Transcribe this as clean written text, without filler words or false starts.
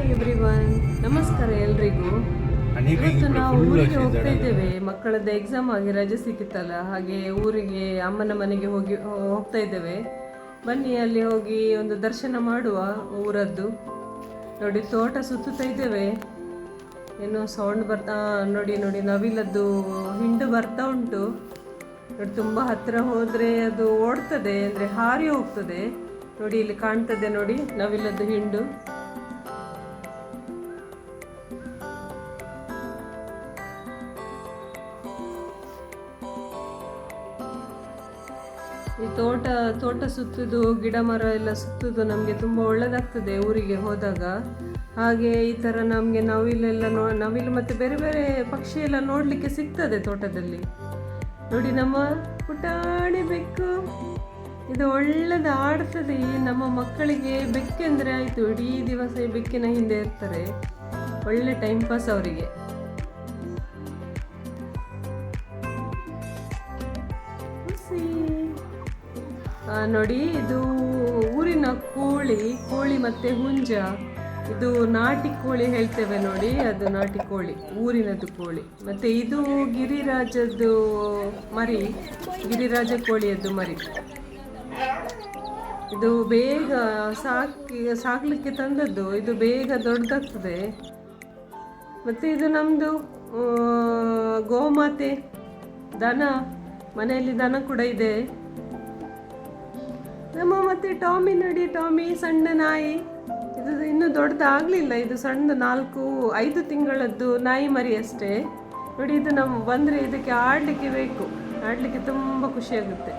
Hi everyone, ನಮಸ್ಕಾರ ಎಲ್ರಿಗೂ. ಇವತ್ತು ನಾವು ಊರಿಗೆ ಹೋಗ್ತಾ ಇದ್ದೇವೆ. ಮಕ್ಕಳದ್ದು ಎಕ್ಸಾಮ್ ಆಗಿ ರಜೆ ಸಿಕ್ಕಿತ್ತಲ್ಲ, ಹಾಗೆ ಊರಿಗೆ ಅಮ್ಮನ ಮನೆಗೆ ಹೋಗ್ತಾ ಇದ್ದೇವೆ. ಬನ್ನಿ ಅಲ್ಲಿ ಹೋಗಿ ಒಂದು ದರ್ಶನ ಮಾಡುವ ಊರದ್ದು. ನೋಡಿ ತೋಟ ಸುತ್ತುತ್ತಾ ಇದ್ದೇವೆ. ಏನೋ ಸೌಂಡ್ ಬರ್ತಾ ನೋಡಿ ನವಿಲದ್ದು ಹಿಂಡು ಬರ್ತಾ ಉಂಟು ನೋಡಿ. ತುಂಬ ಹತ್ತಿರ ಹೋದರೆ ಅದು ಓಡ್ತದೆ, ಅಂದರೆ ಹಾರಿ ಹೋಗ್ತದೆ. ನೋಡಿ ಇಲ್ಲಿ ಕಾಣ್ತದೆ ನೋಡಿ ನವಿಲದ್ದು ಹಿಂಡು. ಈ ತೋಟ ಸುತ್ತುದು, ಗಿಡ ಮರ ಎಲ್ಲ ಸುತ್ತುದು ನಮಗೆ ತುಂಬ ಒಳ್ಳೆದಾಗ್ತದೆ ಊರಿಗೆ ಹೋದಾಗ. ಹಾಗೆ ಈ ಥರ ನಮಗೆ ನವಿಲು ಮತ್ತು ಬೇರೆ ಬೇರೆ ಪಕ್ಷಿ ಎಲ್ಲ ನೋಡಲಿಕ್ಕೆ ಸಿಗ್ತದೆ ತೋಟದಲ್ಲಿ. ನೋಡಿ ನಮ್ಮ ಪುಟಾಣಿ ಬೆಕ್ಕು, ಇದು ಒಳ್ಳೆದು ಆಡ್ತದೆ. ನಮ್ಮ ಮಕ್ಕಳಿಗೆ ಬೆಕ್ಕೆಂದರೆ ಆಯಿತು, ಇಡೀ ದಿವಸ ಈ ಬೆಕ್ಕಿನ ಹಿಂದೆ ಇರ್ತಾರೆ. ಒಳ್ಳೆ ಟೈಮ್ ಪಾಸ್ ಅವರಿಗೆ. ನೋಡಿ ಇದು ಊರಿನ ಕೋಳಿ ಮತ್ತೆ ಹುಂಜ. ಇದು ನಾಟಿ ಕೋಳಿ ಹೇಳ್ತೇವೆ ನೋಡಿ, ಅದು ನಾಟಿ ಕೋಳಿ, ಊರಿನದ್ದು ಕೋಳಿ. ಮತ್ತೆ ಇದು ಗಿರಿರಾಜದ್ದು ಮರಿ, ಗಿರಿರಾಜ ಕೋಳಿಯದ್ದು ಮರಿ. ಇದು ಬೇಗ ಸಾಕ್ಲಿಕ್ಕೆ ತಂದದ್ದು, ಇದು ಬೇಗ ದೊಡ್ಡದಾಗ್ತದೆ. ಮತ್ತೆ ಇದು ನಮ್ಮದು ಗೋಮಾತೆ, ದನ, ಮನೆಯಲ್ಲಿ ದನ ಕೂಡ ಇದೆ. ಮತ್ತೆ ಟಾಮಿ ನೋಡಿ, ಟಾಮಿ ಸಣ್ಣ ನಾಯಿ. ಇದು ಇನ್ನೂ ದೊಡ್ಡದಾಗಲಿಲ್ಲ, ಇದು ಸಣ್ಣ 4-5 ತಿಂಗಳದ್ದು ನಾಯಿ ಮರಿ ಅಷ್ಟೇ. ನೋಡಿ ಇದು ಬಂದರೆ ಇದಕ್ಕೆ ಆಡಲಿಕ್ಕೆ ಬೇಕು, ಆಡಲಿಕ್ಕೆ ತುಂಬ ಖುಷಿಯಾಗುತ್ತೆ.